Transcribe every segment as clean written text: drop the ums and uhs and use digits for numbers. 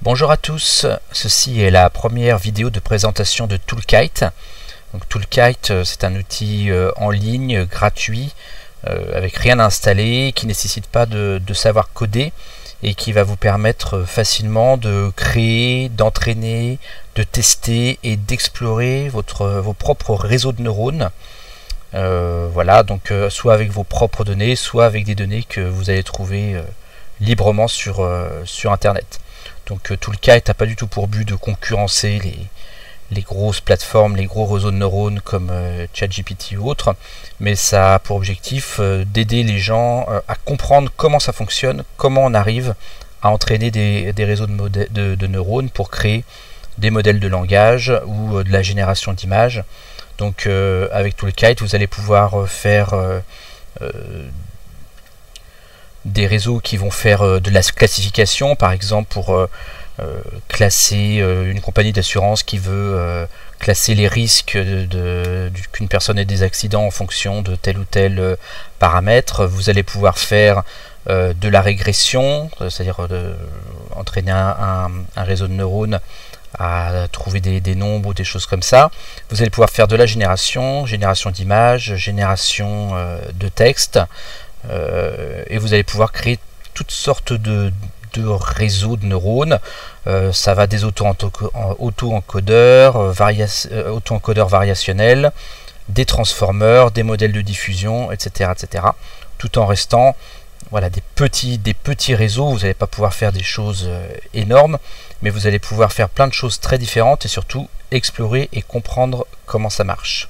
Bonjour à tous, ceci est la première vidéo de présentation de Toolkite. Donc, Toolkite, c'est un outil en ligne, gratuit, avec rien à installer, qui ne nécessite pas de savoir coder et qui va vous permettre facilement de créer, d'entraîner, de tester et d'explorer vos propres réseaux de neurones. Voilà, donc soit avec vos propres données, soit avec des données que vous allez trouver librement sur Internet. Donc Toolkite n'a pas du tout pour but de concurrencer les grosses plateformes, les gros réseaux de neurones comme ChatGPT ou autres, mais ça a pour objectif d'aider les gens à comprendre comment ça fonctionne, comment on arrive à entraîner des réseaux de neurones pour créer des modèles de langage ou de la génération d'images. Donc avec Toolkite, vous allez pouvoir faire des réseaux qui vont faire de la classification, par exemple pour classer une compagnie d'assurance qui veut classer les risques qu'une personne ait des accidents en fonction de tel ou tel paramètre. Vous allez pouvoir faire de la régression, c'est-à-dire entraîner un réseau de neurones à trouver des nombres ou des choses comme ça. Vous allez pouvoir faire de la génération d'images, génération de texte, et vous allez pouvoir créer toutes sortes de réseaux de neurones. Ça va des auto-encodeurs, auto-encodeurs variationnels, des transformers, des modèles de diffusion, etc., etc. Tout en restant voilà, des petits réseaux. Vous n'allez pas pouvoir faire des choses énormes, mais vous allez pouvoir faire plein de choses très différentes et surtout explorer et comprendre comment ça marche.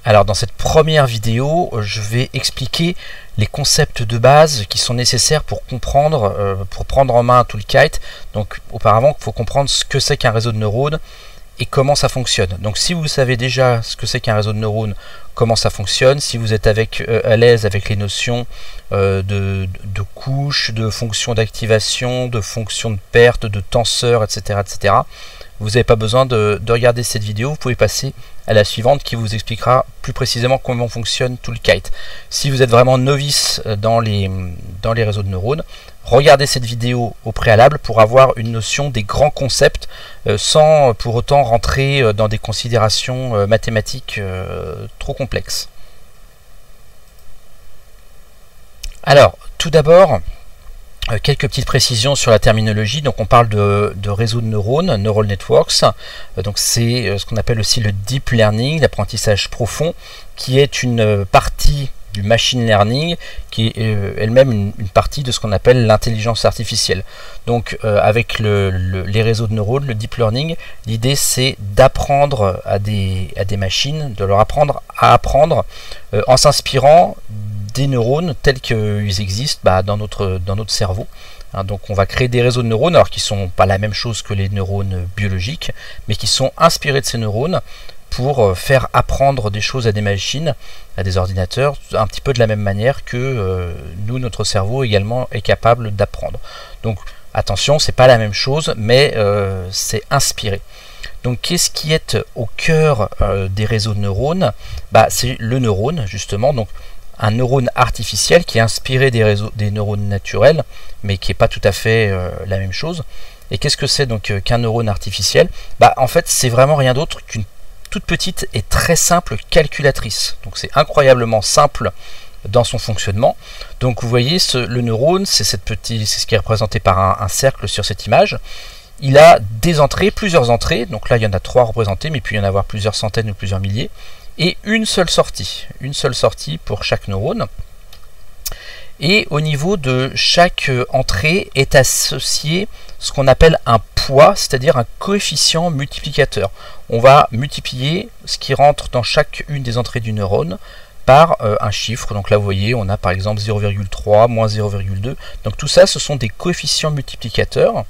Alors dans cette première vidéo, je vais expliquer les concepts de base qui sont nécessaires pour comprendre, pour prendre en main un Toolkite. Donc auparavant, il faut comprendre ce que c'est qu'un réseau de neurones et comment ça fonctionne. Donc si vous savez déjà ce que c'est qu'un réseau de neurones, comment ça fonctionne, si vous êtes à l'aise avec les notions de couches, de fonctions d'activation, de fonctions de perte, de tenseurs, etc., etc., vous n'avez pas besoin de regarder cette vidéo, vous pouvez passer à la suivante qui vous expliquera plus précisément comment fonctionne Toolkite. Si vous êtes vraiment novice dans les réseaux de neurones, regardez cette vidéo au préalable pour avoir une notion des grands concepts sans pour autant rentrer dans des considérations mathématiques trop complexes. Alors, tout d'abord, quelques petites précisions sur la terminologie. Donc on parle de réseaux de neurones, neural networks. Donc c'est ce qu'on appelle aussi le deep learning, l'apprentissage profond, qui est une partie du machine learning, qui est elle-même une partie de ce qu'on appelle l'intelligence artificielle. Donc avec les réseaux de neurones, le deep learning, l'idée c'est d'apprendre à des machines, de leur apprendre à apprendre en s'inspirant des neurones tels qu'ils existent dans notre cerveau. Donc on va créer des réseaux de neurones, alors qui ne sont pas la même chose que les neurones biologiques, mais qui sont inspirés de ces neurones pour faire apprendre des choses à des machines, à des ordinateurs, un petit peu de la même manière que nous, notre cerveau également est capable d'apprendre. Donc attention, c'est pas la même chose, mais c'est inspiré. Donc qu'est-ce qui est au cœur des réseaux de neurones? C'est le neurone, justement. Donc un neurone artificiel qui est inspiré des neurones naturels, mais qui n'est pas tout à fait la même chose. Et qu'est-ce que c'est donc qu'un neurone artificiel? En fait, c'est vraiment rien d'autre qu'une toute petite et très simple calculatrice. Donc c'est incroyablement simple dans son fonctionnement. Donc vous voyez, le neurone, c'est ce qui est représenté par un cercle sur cette image. Il a des entrées, plusieurs entrées. Donc là, il y en a 3 représentées, mais il peut y en avoir plusieurs centaines ou plusieurs milliers. Et une seule sortie pour chaque neurone. Et au niveau de chaque entrée est associé ce qu'on appelle un poids, c'est-à-dire un coefficient multiplicateur. On va multiplier ce qui rentre dans chacune des entrées du neurone par un chiffre. Donc là vous voyez, on a par exemple 0,3, moins 0,2. Donc tout ça, ce sont des coefficients multiplicateurs.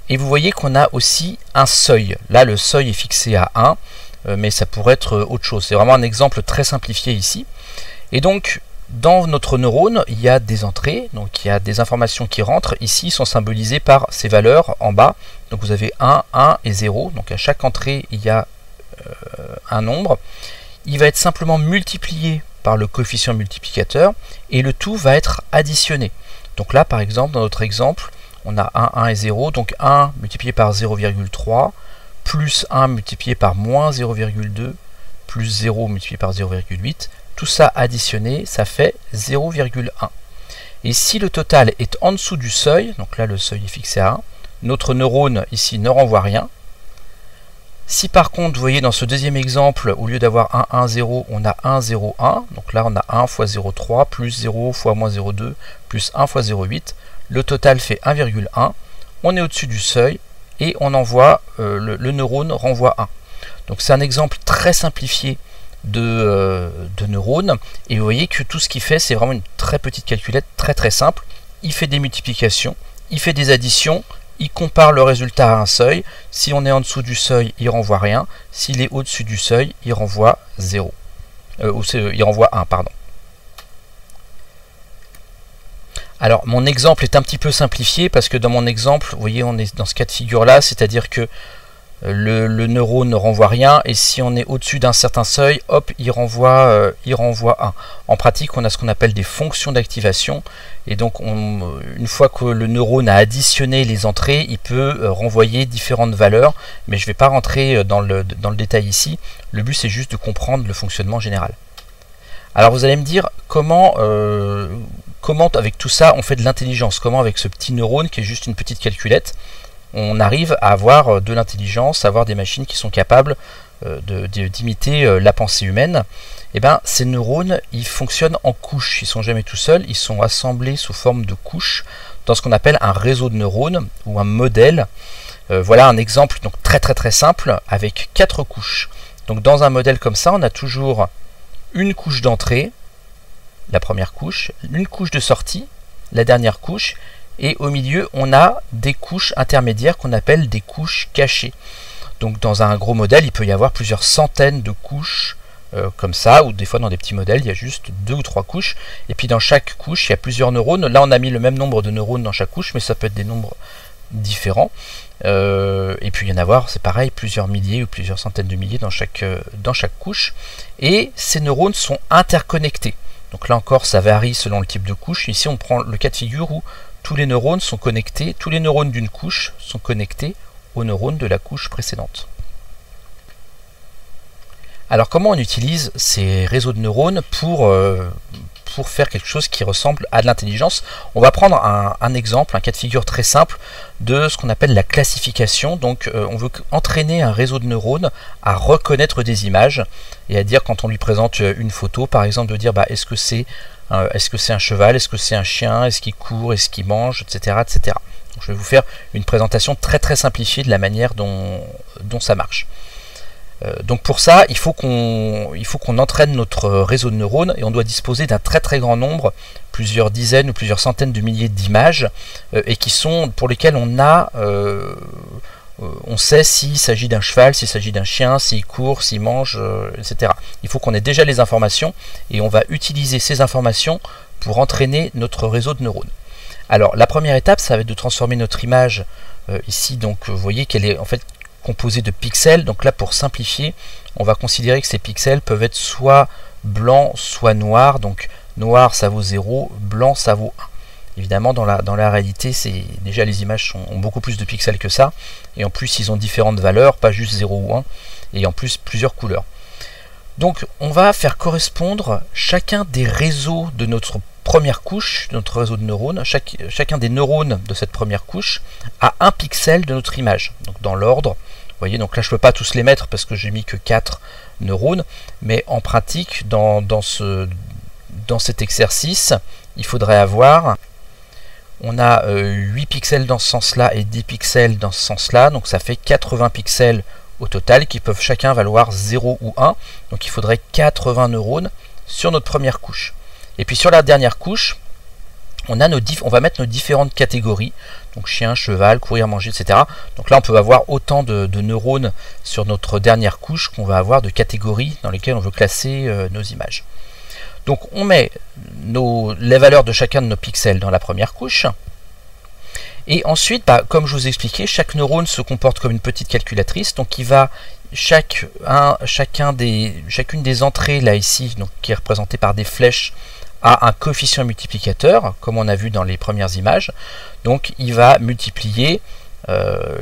Et vous voyez qu'on a aussi un seuil. Là, le seuil est fixé à 1, mais ça pourrait être autre chose. C'est vraiment un exemple très simplifié ici. Et donc, dans notre neurone, il y a des entrées, donc il y a des informations qui rentrent. Ici, sont symbolisées par ces valeurs en bas. Donc vous avez 1, 1 et 0. Donc à chaque entrée, il y a un nombre. Il va être simplement multiplié par le coefficient multiplicateur, et le tout va être additionné. Donc là, par exemple, dans notre exemple, on a 1, 1 et 0, donc 1 multiplié par 0,3, plus 1 multiplié par moins 0,2, plus 0 multiplié par 0,8, tout ça additionné, ça fait 0,1. Et si le total est en dessous du seuil, donc là le seuil est fixé à 1, notre neurone ici ne renvoie rien. Si par contre, vous voyez dans ce deuxième exemple, au lieu d'avoir 1, 1, 0, on a 1, 0, 1. Donc là, on a 1 fois 0,3 plus 0 fois moins 0,2 plus 1 fois 0,8. Le total fait 1,1. On est au-dessus du seuil et on envoie, le neurone renvoie 1. Donc c'est un exemple très simplifié de neurones. Et vous voyez que tout ce qu'il fait, c'est vraiment une très petite calculette, très très simple. Il fait des multiplications, il fait des additions, il compare le résultat à un seuil. Si on est en dessous du seuil, il renvoie rien. S'il est au-dessus du seuil, il renvoie 0. Il renvoie 1, pardon. Alors, mon exemple est un petit peu simplifié parce que dans mon exemple, vous voyez, on est dans ce cas de figure-là, c'est-à-dire que le neurone ne renvoie rien, et si on est au-dessus d'un certain seuil, hop, il renvoie 1. En pratique, on a ce qu'on appelle des fonctions d'activation, et donc une fois que le neurone a additionné les entrées, il peut renvoyer différentes valeurs, mais je ne vais pas rentrer dans le détail ici. Le but, c'est juste de comprendre le fonctionnement général. Alors vous allez me dire comment avec tout ça on fait de l'intelligence, comment avec ce petit neurone qui est juste une petite calculette, on arrive à avoir de l'intelligence, à avoir des machines qui sont capables d'imiter la pensée humaine. Et bien, ces neurones, ils fonctionnent en couches, ils ne sont jamais tout seuls, ils sont assemblés sous forme de couches dans ce qu'on appelle un réseau de neurones ou un modèle. Voilà un exemple donc très simple avec 4 couches. Donc dans un modèle comme ça, on a toujours une couche d'entrée, la première couche, une couche de sortie, la dernière couche, et au milieu, on a des couches intermédiaires qu'on appelle des couches cachées. Donc dans un gros modèle, il peut y avoir plusieurs centaines de couches comme ça, ou des fois dans des petits modèles, il y a juste 2 ou 3 couches. Et puis dans chaque couche, il y a plusieurs neurones. Là, on a mis le même nombre de neurones dans chaque couche, mais ça peut être des nombres différents. Et puis il y en a avoir, c'est pareil, plusieurs milliers ou plusieurs centaines de milliers dans chaque couche. Et ces neurones sont interconnectés. Donc là encore, ça varie selon le type de couche. Ici, on prend le cas de figure où tous les neurones sont connectés, tous les neurones d'une couche sont connectés aux neurones de la couche précédente. Alors comment on utilise ces réseaux de neurones pour faire quelque chose qui ressemble à de l'intelligence? On va prendre un exemple, un cas de figure très simple de ce qu'on appelle la classification. Donc on veut entraîner un réseau de neurones à reconnaître des images et à dire, quand on lui présente une photo par exemple, de dire est-ce que c'est un cheval, est-ce que c'est un chien, est-ce qu'il court, est-ce qu'il mange, etc. etc. Donc, je vais vous faire une présentation très simplifiée de la manière dont ça marche. Donc pour ça, il faut qu'on entraîne notre réseau de neurones, et on doit disposer d'un très grand nombre, plusieurs dizaines ou plusieurs centaines de milliers d'images, et pour lesquelles on sait s'il s'agit d'un cheval, s'il s'agit d'un chien, s'il court, s'il mange, etc. Il faut qu'on ait déjà les informations, et on va utiliser ces informations pour entraîner notre réseau de neurones. Alors la première étape, ça va être de transformer notre image ici. Donc vous voyez qu'elle est en fait composé de pixels. Donc là, pour simplifier, on va considérer que ces pixels peuvent être soit blancs, soit noirs. Donc noir, ça vaut 0, blanc, ça vaut 1. Évidemment, dans la réalité, déjà les images ont beaucoup plus de pixels que ça. Et en plus, ils ont différentes valeurs, pas juste 0 ou 1. Et en plus, plusieurs couleurs. Donc, on va faire correspondre chacun des réseaux de notre première couche, de notre réseau de neurones, chacun des neurones de cette première couche, à un pixel de notre image. Donc dans l'ordre, vous voyez, donc là je ne peux pas tous les mettre parce que j'ai mis que 4 neurones, mais en pratique, dans cet exercice, il faudrait avoir, on a 8 pixels dans ce sens-là et 10 pixels dans ce sens-là, donc ça fait 80 pixels au total qui peuvent chacun valoir 0 ou 1, donc il faudrait 80 neurones sur notre première couche. Et puis sur la dernière couche, on va mettre nos différentes catégories, donc chien, cheval, courir, manger, etc. Donc là on peut avoir autant de neurones sur notre dernière couche qu'on va avoir de catégories dans lesquelles on veut classer nos images. Donc on met les valeurs de chacun de nos pixels dans la première couche. Et ensuite, comme je vous ai expliqué, chaque neurone se comporte comme une petite calculatrice, donc il va chacune des entrées là ici, donc qui est représentée par des flèches, a un coefficient multiplicateur, comme on a vu dans les premières images. Donc il va multiplier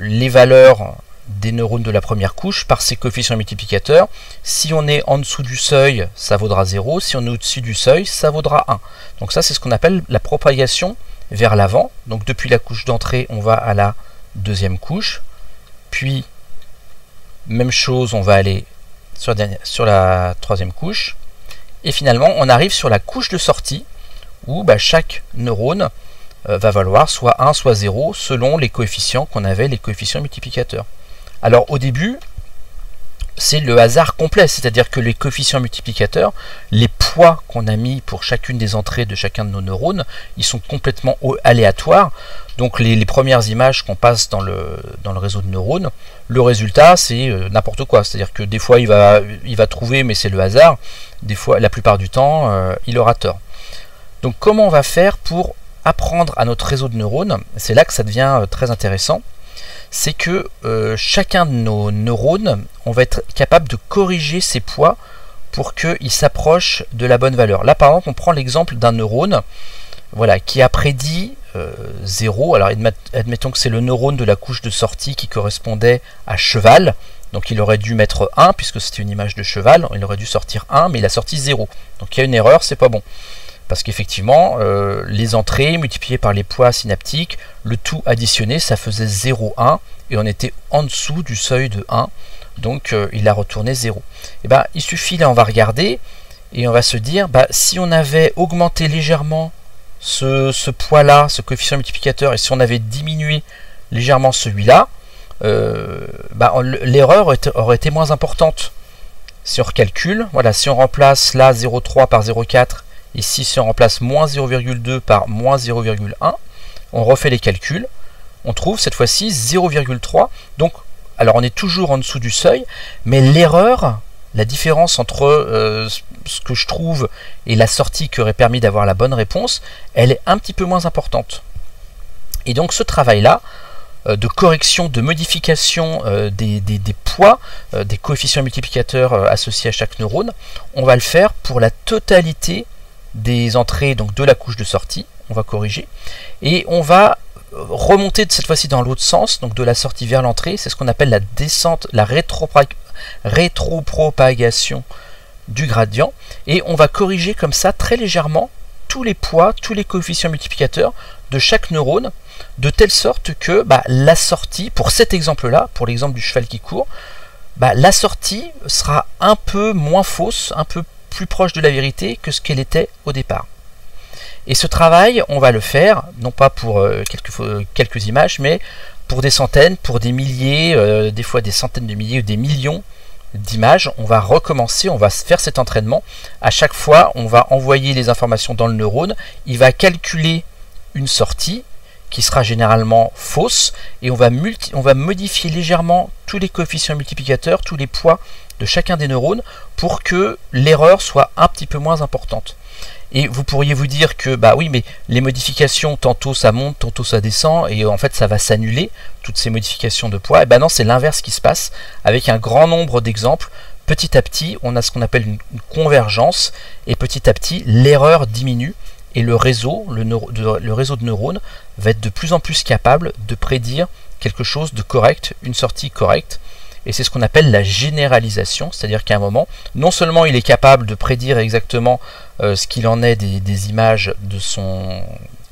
les valeurs des neurones de la première couche par ces coefficients multiplicateurs. Si on est en dessous du seuil, ça vaudra 0. Si on est au-dessus du seuil, ça vaudra 1. Donc ça, c'est ce qu'on appelle la propagation vers l'avant. Donc depuis la couche d'entrée, on va à la deuxième couche. Puis, même chose, on va aller sur la troisième couche. Et finalement, on arrive sur la couche de sortie, où chaque neurone va valoir soit 1, soit 0, selon les coefficients qu'on avait, les coefficients multiplicateurs. Alors au début, c'est le hasard complet, c'est-à-dire que les coefficients multiplicateurs, les poids qu'on a mis pour chacune des entrées de chacun de nos neurones, ils sont complètement aléatoires. Donc les premières images qu'on passe dans le réseau de neurones, le résultat c'est n'importe quoi, c'est-à-dire que des fois il va trouver, mais c'est le hasard, des fois, la plupart du temps, il aura tort. Donc comment on va faire pour apprendre à notre réseau de neurones? C'est là que ça devient très intéressant. C'est que chacun de nos neurones, on va être capable de corriger ses poids pour qu'il s'approche de la bonne valeur. Là par exemple, on prend l'exemple d'un neurone qui a prédit 0. Alors admettons que c'est le neurone de la couche de sortie qui correspondait à cheval. Donc il aurait dû mettre 1, puisque c'était une image de cheval, il aurait dû sortir 1, mais il a sorti 0. Donc il y a une erreur, c'est pas bon. Parce qu'effectivement, les entrées multipliées par les poids synaptiques, le tout additionné, ça faisait 0,1, et on était en dessous du seuil de 1, donc il a retourné 0. Et il suffit, là on va regarder, et on va se dire, si on avait augmenté légèrement ce poids-là, ce coefficient multiplicateur, et si on avait diminué légèrement celui-là, l'erreur aurait été moins importante. Si on recalcule, si on remplace là 0,3 par 0,4, ici, si on remplace moins 0,2 par moins 0,1, on refait les calculs, on trouve cette fois-ci 0,3. Donc, alors on est toujours en dessous du seuil, mais l'erreur, la différence entre ce que je trouve et la sortie qui aurait permis d'avoir la bonne réponse, elle est un petit peu moins importante. Et donc ce travail-là, de correction, de modification des poids, des coefficients multiplicateurs associés à chaque neurone, on va le faire pour la totalité des entrées donc de la couche de sortie, on va corriger, et on va remonter cette fois-ci dans l'autre sens, donc de la sortie vers l'entrée, c'est ce qu'on appelle la descente, la rétropropagation du gradient, et on va corriger comme ça très légèrement tous les poids, tous les coefficients multiplicateurs de chaque neurone, de telle sorte que la sortie, pour cet exemple-là, pour l'exemple du cheval qui court, la sortie sera un peu moins fausse, un peu plus proche de la vérité que ce qu'elle était au départ. Et ce travail, on va le faire, non pas pour quelques images, mais pour des centaines, pour des milliers, des fois des centaines de milliers ou des millions d'images. On va recommencer, on va faire cet entraînement. À chaque fois, on va envoyer les informations dans le neurone, il va calculer une sortie qui sera généralement fausse, et on va modifier légèrement tous les coefficients multiplicateurs, tous les poids de chacun des neurones pour que l'erreur soit un petit peu moins importante. Et vous pourriez vous dire que oui, mais les modifications, tantôt ça monte, tantôt ça descend, et en fait ça va s'annuler, toutes ces modifications de poids. Et non, c'est l'inverse qui se passe. Avec un grand nombre d'exemples, petit à petit, on a ce qu'on appelle une convergence, et petit à petit, l'erreur diminue, et le réseau de neurones va être de plus en plus capable de prédire quelque chose de correct, une sortie correcte. Et c'est ce qu'on appelle la généralisation, c'est-à-dire qu'à un moment, non seulement il est capable de prédire exactement ce qu'il en est des images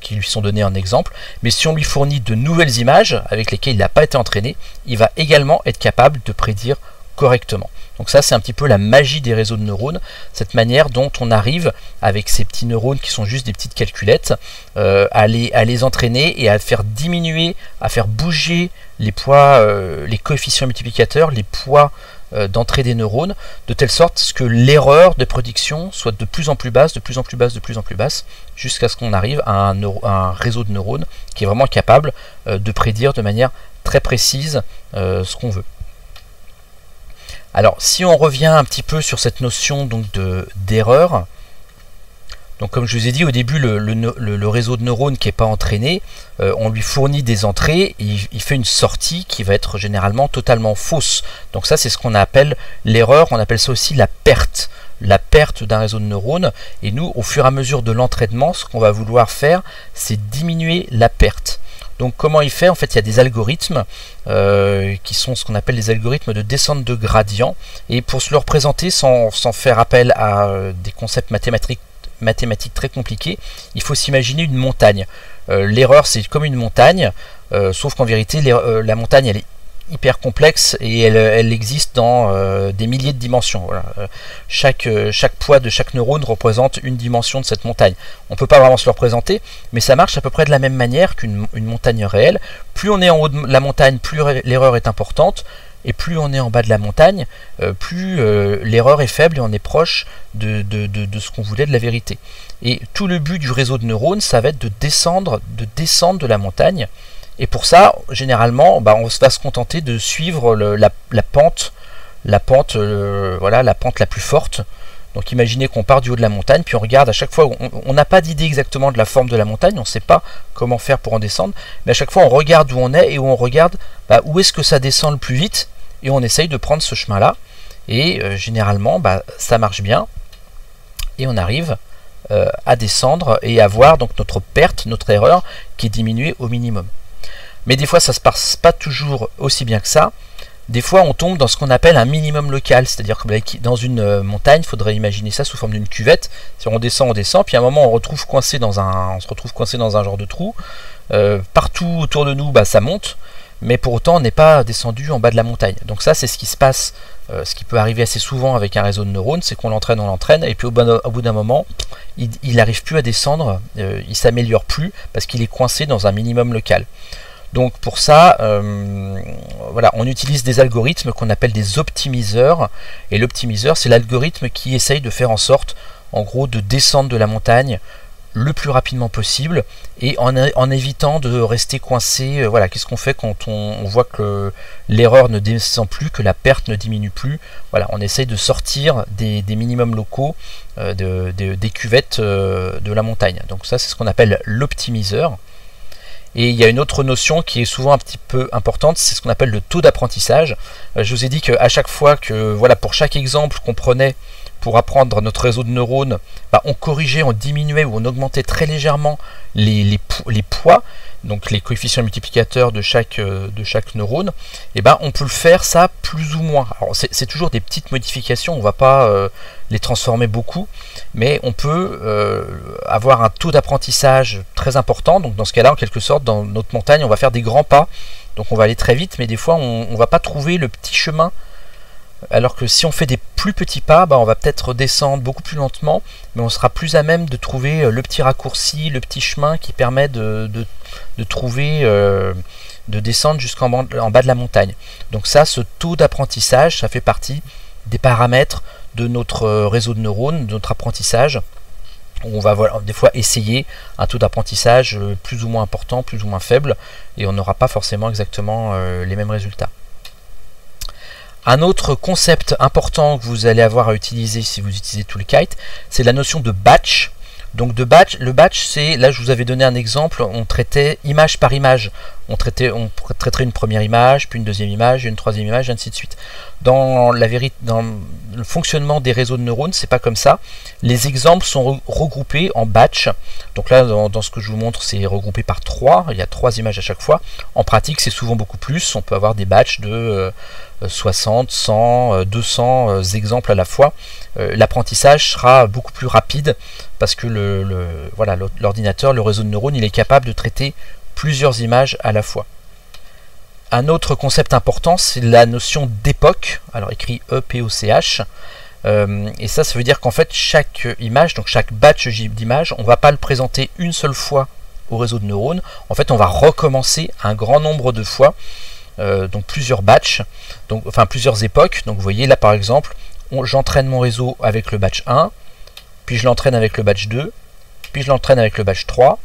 qui lui sont données en exemple, mais si on lui fournit de nouvelles images avec lesquelles il n'a pas été entraîné, il va également être capable de prédire correctement. Donc ça, c'est un petit peu la magie des réseaux de neurones, cette manière dont on arrive, avec ces petits neurones qui sont juste des petites calculettes, à les entraîner et à faire diminuer, à faire bouger les poids, les coefficients multiplicateurs, les poids d'entrée des neurones, de telle sorte que l'erreur de prédiction soit de plus en plus basse, de plus en plus basse, de plus en plus basse, jusqu'à ce qu'on arrive à un réseau de neurones qui est vraiment capable de prédire de manière très précise ce qu'on veut. Alors, si on revient un petit peu sur cette notion d'erreur, Donc comme je vous ai dit au début, le réseau de neurones qui n'est pas entraîné, on lui fournit des entrées, et il fait une sortie qui va être généralement totalement fausse. Donc ça c'est ce qu'on appelle l'erreur, on appelle ça aussi la perte d'un réseau de neurones. Et nous, au fur et à mesure de l'entraînement, ce qu'on va vouloir faire, c'est diminuer la perte. Donc comment il fait? En fait, il y a des algorithmes qui sont ce qu'on appelle des algorithmes de descente de gradient. Et pour se le représenter sans faire appel à des concepts mathématiques très compliqués, il faut s'imaginer une montagne. L'erreur, c'est comme une montagne, sauf qu'en vérité, la montagne, elle est hyper complexe et elle existe dans des milliers de dimensions. Voilà. Chaque poids de chaque neurone représente une dimension de cette montagne. On ne peut pas vraiment se le représenter, mais ça marche à peu près de la même manière qu'une montagne réelle. Plus on est en haut de la montagne, plus l'erreur est importante, et plus on est en bas de la montagne, plus l'erreur est faible et on est proche de ce qu'on voulait, de la vérité. Et tout le but du réseau de neurones, ça va être de descendre de la montagne. Et pour ça, généralement, on va se contenter de suivre la pente la pente la plus forte. Donc imaginez qu'on part du haut de la montagne, puis on regarde à chaque fois, on n'a pas d'idée exactement de la forme de la montagne, on ne sait pas comment faire pour en descendre, mais à chaque fois on regarde où on est et où on regarde où est-ce que ça descend le plus vite, et on essaye de prendre ce chemin-là, et généralement ça marche bien, et on arrive à descendre et à voir donc notre perte, notre erreur qui est diminuée au minimum. Mais des fois ça ne se passe pas toujours aussi bien que ça. Des fois on tombe dans ce qu'on appelle un minimum local, c'est-à-dire que dans une montagne, il faudrait imaginer ça sous forme d'une cuvette. Si on descend, puis à un moment on se retrouve coincé dans un genre de trou. Partout autour de nous ça monte, mais pour autant on n'est pas descendu en bas de la montagne. Donc ça c'est ce qui se passe, ce qui peut arriver assez souvent avec un réseau de neurones, c'est qu'on l'entraîne, et puis au bout d'un moment il n'arrive plus à descendre, il s'améliore plus parce qu'il est coincé dans un minimum local. Donc pour ça, on utilise des algorithmes qu'on appelle des optimiseurs, et l'optimiseur c'est l'algorithme qui essaye de faire en sorte, en gros, de descendre de la montagne le plus rapidement possible, et en évitant de rester coincé. Qu'est-ce qu'on fait quand on voit que l'erreur ne descend plus, que la perte ne diminue plus? On essaye de sortir des minimums locaux, des cuvettes de la montagne. Donc ça c'est ce qu'on appelle l'optimiseur. Et il y a une autre notion qui est souvent un petit peu importante, c'est ce qu'on appelle le taux d'apprentissage. Je vous ai dit qu'à chaque fois que, pour chaque exemple qu'on prenait pour apprendre notre réseau de neurones, on corrigeait, on diminuait ou on augmentait très légèrement les poids, donc les coefficients multiplicateurs de chaque neurone, et on peut le faire ça plus ou moins. Alors c'est toujours des petites modifications, on ne va pas les transformer beaucoup, mais on peut avoir un taux d'apprentissage très important. Donc dans ce cas-là, en quelque sorte, dans notre montagne, on va faire des grands pas, donc on va aller très vite, mais des fois on ne va pas trouver le petit chemin. Alors que si on fait des plus petits pas, on va peut-être descendre beaucoup plus lentement, mais on sera plus à même de trouver le petit raccourci, le petit chemin qui permet de trouver, de descendre jusqu'en bas de la montagne. Donc ça, ce taux d'apprentissage, ça fait partie des paramètres de notre réseau de neurones, de notre apprentissage. On va des fois essayer un taux d'apprentissage plus ou moins important, plus ou moins faible, et on n'aura pas forcément exactement les mêmes résultats. Un autre concept important que vous allez avoir à utiliser si vous utilisez Toolkite, c'est la notion de batch. Donc le batch, c'est, là je vous avais donné un exemple, on traitait image par image. On traiterait une première image, puis une deuxième image, une troisième image, et ainsi de suite. Dans le fonctionnement des réseaux de neurones, c'est pas comme ça. Les exemples sont regroupés en batch. Donc là, dans ce que je vous montre, c'est regroupé par 3. Il y a 3 images à chaque fois. En pratique, c'est souvent beaucoup plus. On peut avoir des batchs de 60, 100, 200 exemples à la fois. L'apprentissage sera beaucoup plus rapide parce que l'ordinateur, le réseau de neurones, il est capable de traiter plusieurs images à la fois. Un autre concept important, c'est la notion d'époque, alors écrit EPOCH, et ça veut dire qu'en fait chaque image, donc chaque batch d'images, on ne va pas le présenter une seule fois au réseau de neurones, en fait on va recommencer un grand nombre de fois, donc plusieurs batchs, plusieurs époques. Donc vous voyez là par exemple, j'entraîne mon réseau avec le batch 1, puis je l'entraîne avec le batch 2, puis je l'entraîne avec le batch 3,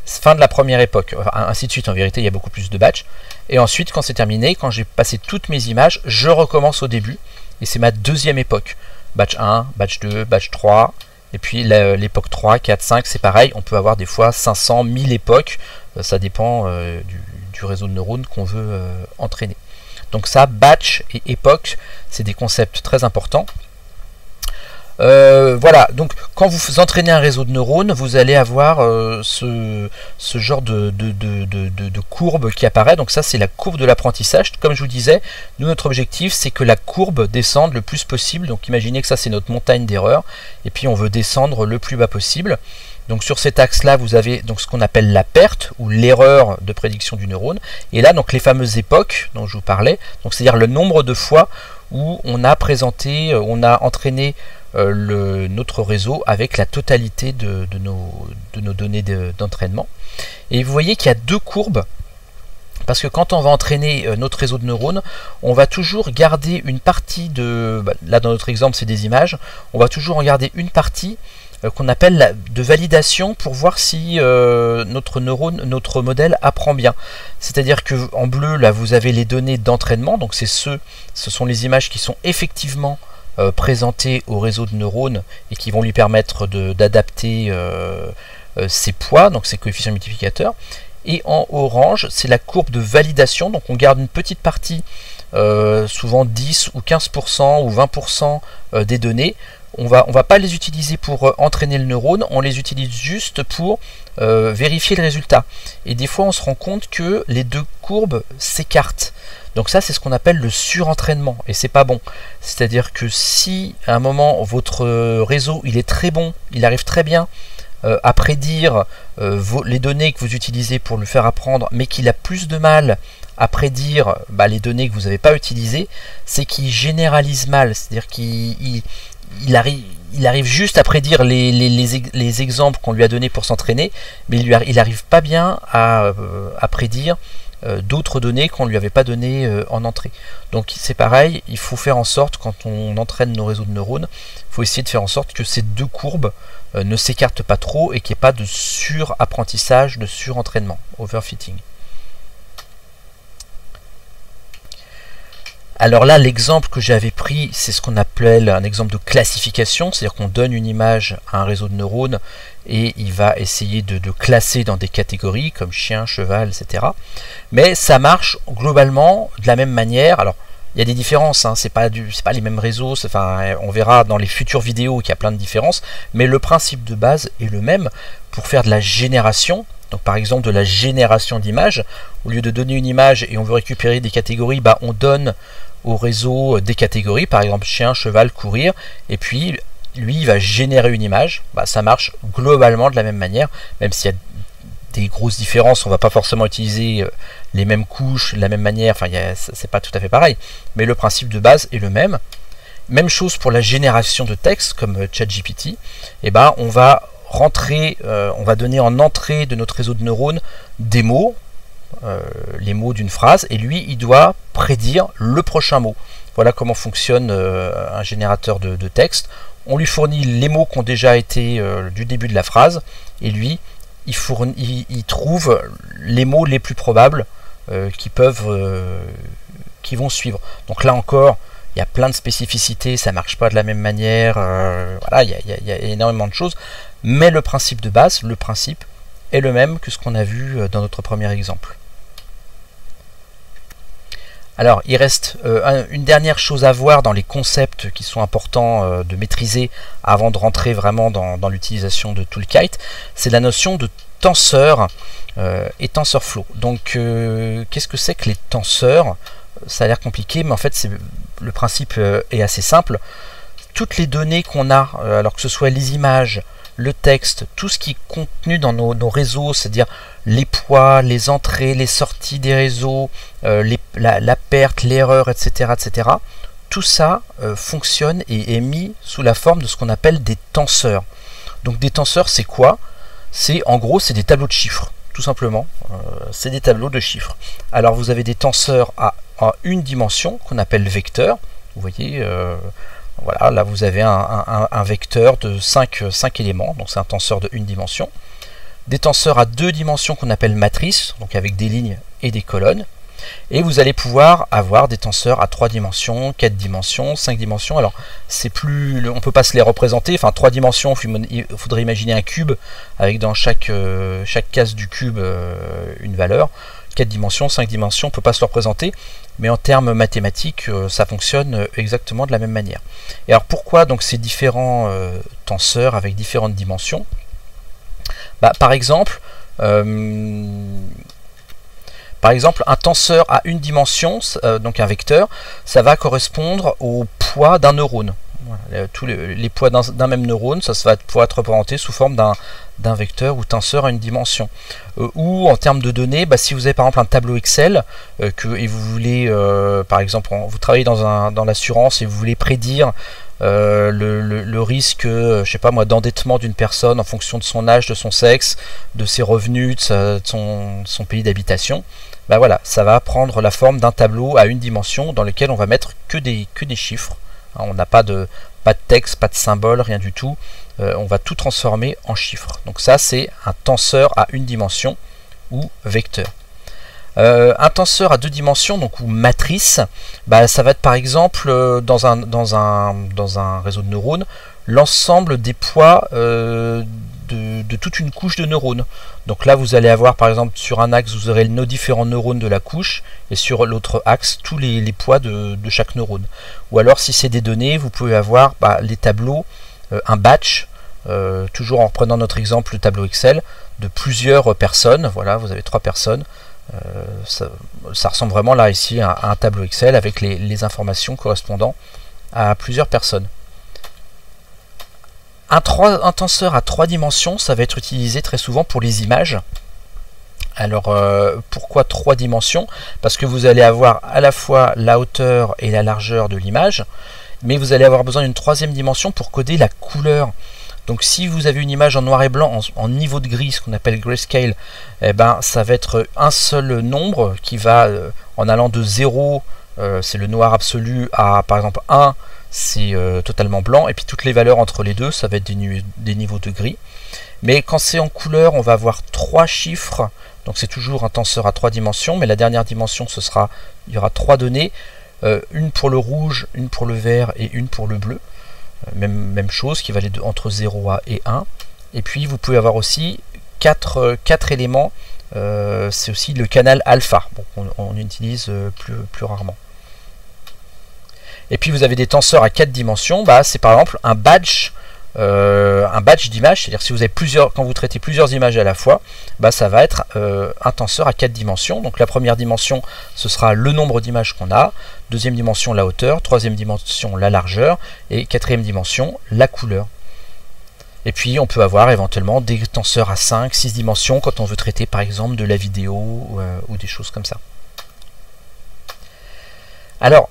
fin de la première époque, ainsi de suite. En vérité il y a beaucoup plus de batchs, et ensuite quand c'est terminé, quand j'ai passé toutes mes images, je recommence au début, et c'est ma deuxième époque, batch 1, batch 2, batch 3, Et puis l'époque 3, 4, 5, c'est pareil, on peut avoir des fois 500, 1000 époques, ça dépend du réseau de neurones qu'on veut entraîner. Donc ça, batch et époque, c'est des concepts très importants. Voilà, donc quand vous entraînez un réseau de neurones, vous allez avoir ce genre de courbe qui apparaît. Donc ça, c'est la courbe de l'apprentissage. Comme je vous disais, nous, notre objectif, c'est que la courbe descende le plus possible. Donc imaginez que ça, c'est notre montagne d'erreurs. Et puis on veut descendre le plus bas possible. Donc sur cet axe-là, vous avez donc ce qu'on appelle la perte ou l'erreur de prédiction du neurone. Et là, donc les fameuses époques dont je vous parlais, donc c'est-à-dire le nombre de fois où on a présenté, on a entraîné notre réseau avec la totalité de nos données d'entraînement. Et vous voyez qu'il y a deux courbes, parce que quand on va entraîner notre réseau de neurones, on va toujours garder une partie là dans notre exemple c'est des images, on va toujours en garder une partie qu'on appelle de validation pour voir si notre modèle apprend bien. C'est-à-dire que en bleu là vous avez les données d'entraînement, donc ce sont les images qui sont effectivement présentées au réseau de neurones et qui vont lui permettre d'adapter ses poids, donc ses coefficients multiplicateurs. Et en orange, c'est la courbe de validation, donc on garde une petite partie, souvent 10 ou 15% ou 20% des données. On va pas les utiliser pour entraîner le neurone, on les utilise juste pour vérifier le résultat. Et des fois, on se rend compte que les deux courbes s'écartent. Donc ça, c'est ce qu'on appelle le surentraînement, et c'est pas bon. C'est-à-dire que si à un moment votre réseau il est très bon, il arrive très bien à prédire les données que vous utilisez pour le faire apprendre, mais qu'il a plus de mal à prédire les données que vous n'avez pas utilisées, c'est qu'il généralise mal, c'est-à-dire qu'il arrive juste à prédire les exemples qu'on lui a donnés pour s'entraîner, mais il n'arrive pas bien à prédire d'autres données qu'on ne lui avait pas données en entrée. Donc c'est pareil, il faut faire en sorte, quand on entraîne nos réseaux de neurones, il faut essayer de faire en sorte que ces deux courbes ne s'écartent pas trop et qu'il n'y ait pas de surapprentissage, de surentraînement, overfitting. Alors là, l'exemple que j'avais pris, c'est ce qu'on appelle un exemple de classification, c'est-à-dire qu'on donne une image à un réseau de neurones et il va essayer de classer dans des catégories comme chien, cheval, etc. Mais ça marche globalement de la même manière. Alors, il y a des différences, hein, c'est pas les mêmes réseaux, on verra dans les futures vidéos qu'il y a plein de différences, mais le principe de base est le même. Pour faire de la génération, donc par exemple de la génération d'images, au lieu de donner une image et on veut récupérer des catégories, on donne au réseau des catégories, par exemple chien, cheval, courir, et puis lui il va générer une image. Ça marche globalement de la même manière, même s'il y a des grosses différences, on va pas forcément utiliser les mêmes couches de la même manière, c'est pas tout à fait pareil, mais le principe de base est le même. Même chose pour la génération de texte comme ChatGPT, on va rentrer, on va donner en entrée de notre réseau de neurones des mots, les mots d'une phrase, et lui il doit prédire le prochain mot. Voilà comment fonctionne un générateur de texte. On lui fournit les mots qui ont déjà été du début de la phrase, et lui il trouve les mots les plus probables qui vont suivre. Donc là encore, il y a plein de spécificités, ça marche pas de la même manière, voilà, il y a énormément de choses, mais le principe de base, le principe est le même que ce qu'on a vu dans notre premier exemple. Alors, il reste une dernière chose à voir dans les concepts qui sont importants de maîtriser avant de rentrer vraiment dans l'utilisation de Toolkite, c'est la notion de tenseur et TensorFlow. Donc, qu'est-ce que c'est que les tenseurs? Ça a l'air compliqué, mais en fait, le principe est assez simple. Toutes les données qu'on a, alors que ce soit les images, le texte, tout ce qui est contenu dans nos réseaux, c'est-à-dire les poids, les entrées, les sorties des réseaux, la perte, l'erreur, etc., etc., tout ça fonctionne et est mis sous la forme de ce qu'on appelle des tenseurs. Donc des tenseurs, c'est quoi? En gros, c'est des tableaux de chiffres, tout simplement. C'est des tableaux de chiffres. Alors vous avez des tenseurs à une dimension qu'on appelle vecteur. Vous voyez, voilà, là vous avez un vecteur de 5 éléments, donc c'est un tenseur de une dimension. Des tenseurs à deux dimensions qu'on appelle matrices, donc avec des lignes et des colonnes. Et vous allez pouvoir avoir des tenseurs à 3 dimensions, 4 dimensions, 5 dimensions. Alors, c'est plus, on peut pas se les représenter. Enfin, 3 dimensions, il faudrait imaginer un cube avec dans chaque case du cube une valeur. 4 dimensions, 5 dimensions, on ne peut pas se le représenter, mais en termes mathématiques, ça fonctionne exactement de la même manière. Et alors pourquoi donc ces différents tenseurs avec différentes dimensions? Par exemple, un tenseur à une dimension, donc un vecteur, ça va correspondre au poids d'un neurone. Voilà, tous les poids d'un même neurone, ça va pouvoir être représenté sous forme d'un vecteur ou tenseur à une dimension. Ou en termes de données, si vous avez par exemple un tableau Excel et vous voulez, par exemple, vous travaillez dans l'assurance et vous voulez prédire le risque, je sais pas moi, d'endettement d'une personne en fonction de son âge, de son sexe, de ses revenus, de son pays d'habitation. Voilà, ça va prendre la forme d'un tableau à une dimension dans lequel on va mettre que des chiffres. On n'a pas de texte, pas de symbole, rien du tout. On va tout transformer en chiffres. Donc ça, c'est un tenseur à une dimension ou vecteur. Un tenseur à deux dimensions, donc ou matrice, ça va être par exemple dans un réseau de neurones, l'ensemble des poids de toute une couche de neurones. Donc là, vous allez avoir par exemple sur un axe, vous aurez nos différents neurones de la couche, et sur l'autre axe, tous les poids de chaque neurone. Ou alors, si c'est des données, vous pouvez avoir les tableaux, un batch, toujours en reprenant notre exemple, le tableau Excel, de plusieurs personnes. Voilà, vous avez 3 personnes. Ça ressemble vraiment là ici à un tableau Excel avec les informations correspondant à plusieurs personnes. Un tenseur à 3 dimensions, ça va être utilisé très souvent pour les images. Alors pourquoi 3 dimensions? Parce que vous allez avoir à la fois la hauteur et la largeur de l'image, mais vous allez avoir besoin d'une 3e dimension pour coder la couleur. Donc si vous avez une image en noir et blanc, en niveau de gris, ce qu'on appelle grayscale, ça va être un seul nombre qui va, en allant de 0, c'est le noir absolu, à par exemple 1, c'est totalement blanc, et puis toutes les valeurs entre les deux, ça va être des niveaux de gris. Mais quand c'est en couleur, on va avoir 3 chiffres, donc c'est toujours un tenseur à 3 dimensions, mais la dernière dimension, il y aura 3 données, une pour le rouge, une pour le vert et une pour le bleu. Même chose, qui va aller entre 0 et 1. Et puis vous pouvez avoir aussi 4 éléments, c'est aussi le canal alpha, on utilise plus rarement. Et puis vous avez des tenseurs à 4 dimensions, c'est par exemple un batch d'image, c'est-à-dire si vous avez quand vous traitez plusieurs images à la fois, ça va être un tenseur à 4 dimensions. Donc la première dimension, ce sera le nombre d'images qu'on a, deuxième dimension la hauteur, troisième dimension la largeur, et quatrième dimension la couleur. Et puis on peut avoir éventuellement des tenseurs à 5, 6 dimensions quand on veut traiter par exemple de la vidéo ou des choses comme ça. Alors,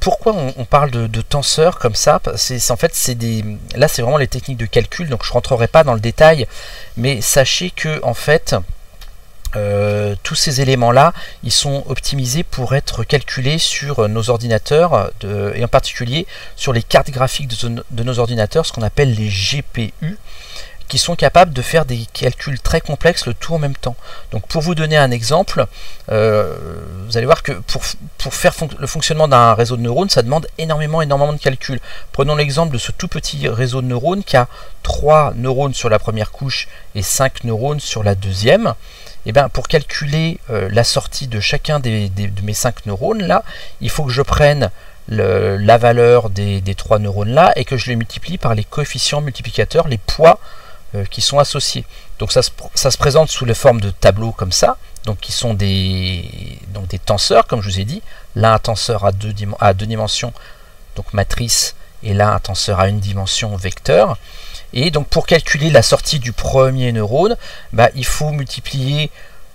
pourquoi on parle de tenseurs comme ça? En fait, là, c'est vraiment les techniques de calcul, donc je ne rentrerai pas dans le détail, mais sachez que, en fait, tous ces éléments-là, ils sont optimisés pour être calculés sur nos ordinateurs, et en particulier sur les cartes graphiques de nos ordinateurs, ce qu'on appelle les GPU, qui sont capables de faire des calculs très complexes le tout en même temps. Donc pour vous donner un exemple, vous allez voir que pour faire le fonctionnement d'un réseau de neurones, ça demande énormément de calculs. Prenons l'exemple de ce tout petit réseau de neurones qui a 3 neurones sur la première couche et 5 neurones sur la deuxième. Et pour calculer la sortie de chacun de mes 5 neurones là, il faut que je prenne la valeur des 3 neurones là et que je les multiplie par les coefficients multiplicateurs, les poids qui sont associés. Donc ça se présente sous la forme de tableaux comme ça, donc qui sont des tenseurs, comme je vous ai dit. Là un tenseur à deux dimensions, donc matrice, et là un tenseur à une dimension, vecteur. Et donc pour calculer la sortie du premier neurone, il faut multiplier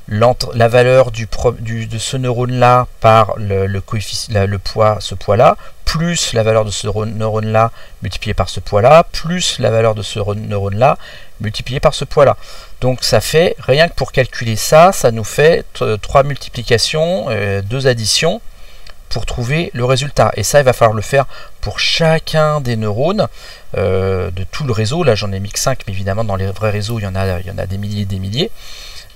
la valeur de ce neurone là par le poids, ce poids là, plus la valeur de ce neurone là multiplié par ce poids là, plus la valeur de ce neurone là multiplié par ce poids là. Donc ça fait, rien que pour calculer ça, ça nous fait 3 multiplications, 2 additions pour trouver le résultat. Et ça, il va falloir le faire pour chacun des neurones de tout le réseau. Là j'en ai mis que 5, mais évidemment dans les vrais réseaux il y en a des milliers et des milliers.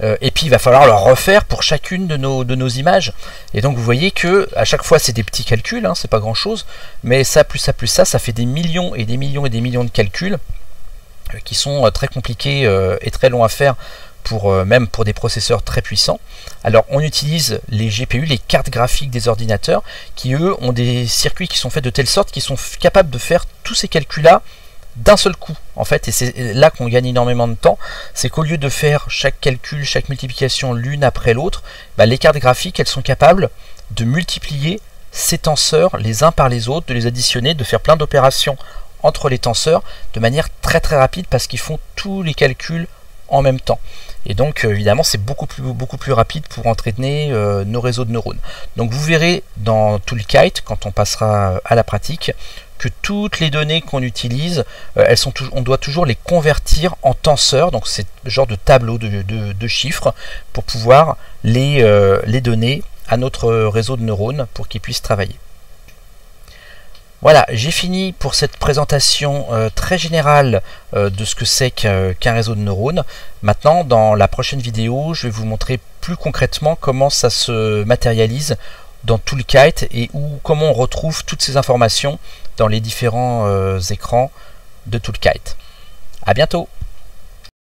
et puis il va falloir le refaire pour chacune de nos images. Et donc vous voyez que à chaque fois c'est des petits calculs, hein, c'est pas grand chose, mais ça plus ça plus ça fait des millions et des millions et des millions de calculs qui sont très compliqués et très longs à faire même pour des processeurs très puissants. Alors on utilise les GPU, les cartes graphiques des ordinateurs, qui eux ont des circuits qui sont faits de telle sorte qu'ils sont capables de faire tous ces calculs là d'un seul coup en fait, et c'est là qu'on gagne énormément de temps. C'est qu'au lieu de faire chaque calcul, chaque multiplication l'une après l'autre, les cartes graphiques elles sont capables de multiplier ces tenseurs les uns par les autres, de les additionner, de faire plein d'opérations entre les tenseurs de manière très rapide, parce qu'ils font tous les calculs en même temps. Et donc évidemment c'est beaucoup plus rapide pour entraîner nos réseaux de neurones. Donc vous verrez dans Toolkite, quand on passera à la pratique, que toutes les données qu'on utilise, on doit toujours les convertir en tenseurs, donc c'est le genre de tableau de chiffres pour pouvoir les donner à notre réseau de neurones pour qu'ils puissent travailler. Voilà, j'ai fini pour cette présentation très générale de ce que c'est qu'un réseau de neurones. Maintenant, dans la prochaine vidéo, je vais vous montrer plus concrètement comment ça se matérialise dans Toolkite et comment on retrouve toutes ces informations dans les différents écrans de Toolkite. À bientôt!